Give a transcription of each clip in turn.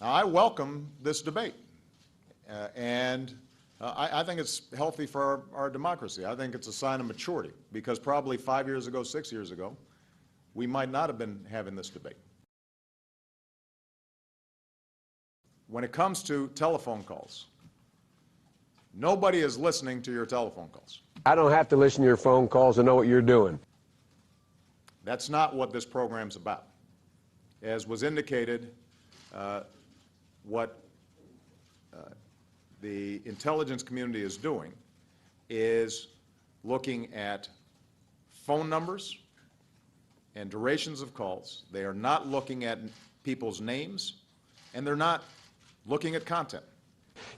I welcome this debate, I think it's healthy for our democracy. I think it's a sign of maturity, because probably 5 years ago, 6 years ago, we might not have been having this debate. When it comes to telephone calls, nobody is listening to your telephone calls. I don't have to listen to your phone calls to know what you're doing. That's not what this program's about. As was indicated, what the intelligence community is doing is looking at phone numbers and durations of calls. They are not looking at people's names, and they're not looking at content.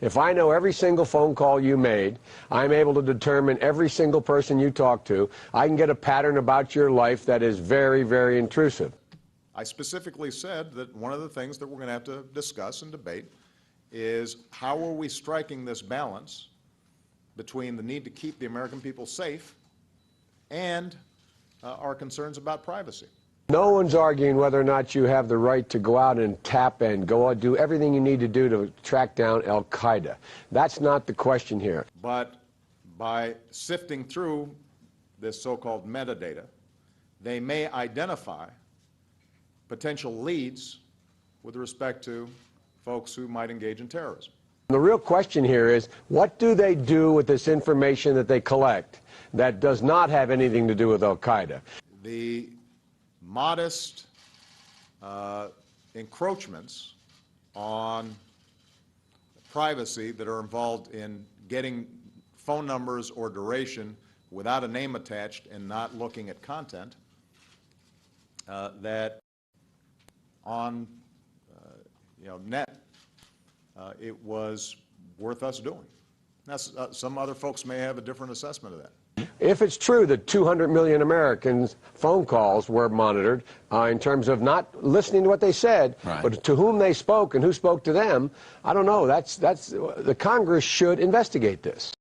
If I know every single phone call you made, I'm able to determine every single person you talk to. I can get a pattern about your life that is very, very intrusive. I specifically said that one of the things that we're going to have to discuss and debate is how are we striking this balance between the need to keep the American people safe and our concerns about privacy. No one's arguing whether or not you have the right to go out and tap and go out, do everything you need to do to track down al-Qaeda. That's not the question here. But by sifting through this so-called metadata, they may identify potential leads with respect to folks who might engage in terrorism. The real question here is, what do they do with this information that they collect that does not have anything to do with al-Qaeda? The modest encroachments on privacy that are involved in getting phone numbers or duration without a name attached and not looking at content, that on net, it was worth us doing. That's, some other folks may have a different assessment of that. If it's true that 200 million Americans' phone calls were monitored in terms of not listening to what they said, right, but to whom they spoke and who spoke to them, I don't know. The Congress should investigate this.